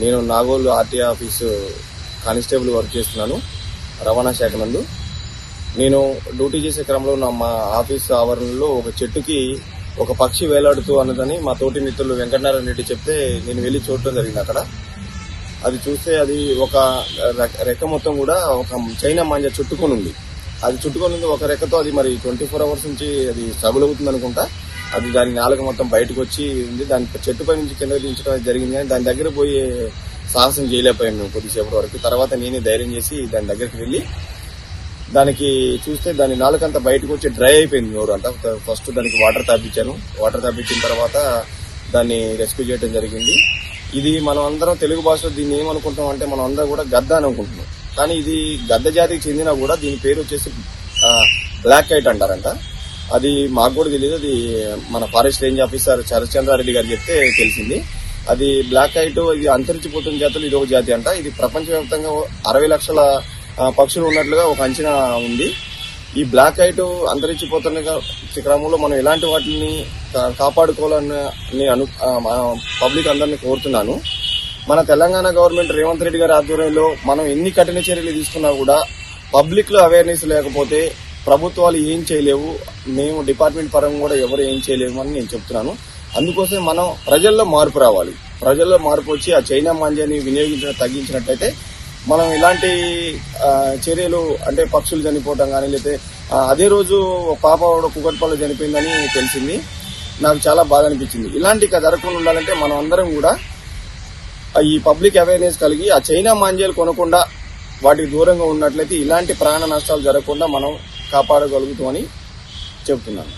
నేను Nagole RTI office constable work చేస్తున్నాను రవాణా శాఖ నందు. నేను డ్యూటీ చేసే క్రమంలో మా ఆఫీస్ ఆవరణలో ఒక చెట్టుకి ఒక పక్షి వేలాడుతూ అన్నదని మా తోటి మిత్రులు వెంకటనారాయణ రెడ్డి చెప్తే నేను వెళ్లి చూడటం జరిగింది. అక్కడ అది చూస్తే అది ఒక రెక్క మొత్తం కూడా ఒక చైనా మాంజ చుట్టుకొని ఉంది. అది చుట్టుకొని ఉంది ఒక రెక్కతో. అది మరి 24 hours నుంచి అది స్ట్రగుల్ అవుతుంది అనుకుంటా. అది దాని నాలుక మొత్తం బయటకు వచ్చి ఉంది. దాని చెట్టుపై నుంచి కిందకి దించడం జరిగింది, కానీ దాని దగ్గర పోయి సాహసం చేయలేకపోయాం మేము కొద్దిసేపటి వరకు. తర్వాత నేనే ధైర్యం చేసి దాని దగ్గరికి వెళ్లి దానికి చూస్తే దాని నాలుకంతా బయటకు వచ్చి డ్రై అయిపోయింది నోరు అంతా. ఫస్ట్ దానికి వాటర్ తాపించాను. వాటర్ తాపించిన తర్వాత దాన్ని రెస్క్యూ చేయడం జరిగింది. ఇది మనం అందరం తెలుగు భాషలో దీన్ని ఏమనుకుంటాం అంటే మనం అందరం కూడా గద్ద అని అనుకుంటున్నాం, కానీ ఇది గద్ద జాతికి చెందినా కూడా దీని పేరు వచ్చేసి బ్లాక్ కైట్ అంటారంట. అది మాకు కూడా తెలియదు. అది మన ఫారెస్ట్ రేంజ్ ఆఫీసర్ చరచంద్రారెడ్డి గారు చెప్తే తెలిసింది. అది బ్లాక్ కైట్ ఇది అంతరించిపోతున్న జాతులు ఇది ఒక జాతి అంట. ఇది ప్రపంచవ్యాప్తంగా 60 లక్షల పక్షులు ఉన్నట్లుగా ఒక అంచనా ఉంది. ఈ బ్లాక్ కైట్ అంతరించిపోతున్న క్రమంలో మనం ఎలాంటి వాటిని కాపాడుకోవాలని పబ్లిక్ అందరినీ కోరుతున్నాను. మన తెలంగాణ గవర్నమెంట్ రేవంత్ రెడ్డి గారి ఆధ్వర్యంలో మనం ఎన్ని కఠిన చర్యలు తీసుకున్నా కూడా పబ్లిక్ లో అవేర్నెస్ లేకపోతే ప్రభుత్వాలు ఏం చేయలేవు. మేము డిపార్ట్మెంట్ పరంగా కూడా ఎవరు ఏం చేయలేము అని నేను చెప్తున్నాను. అందుకోసం మనం ప్రజల్లో మార్పు రావాలి. ప్రజల్లో మార్పు వచ్చి ఆ చైనా మాంజాన్ని తగ్గించినట్టయితే మనం ఇలాంటి చర్యలు అంటే పక్షులు చనిపోవటం కానీ లేకపోతే అదే రోజు పాప కుకట్పల్లి చనిపోయిందని తెలిసింది. నాకు చాలా బాధ అనిపించింది. ఇలాంటి జరగకుండా ఉండాలంటే మనం అందరం కూడా ఈ పబ్లిక్ అవేర్నెస్ కలిగి ఆ చైనా మాంజాలు కొనకుండా వాటికి దూరంగా ఉన్నట్లయితే ఇలాంటి ప్రాణ నష్టాలు జరగకుండా మనం కాపాడగలుగుతామని చెబుతున్నాను.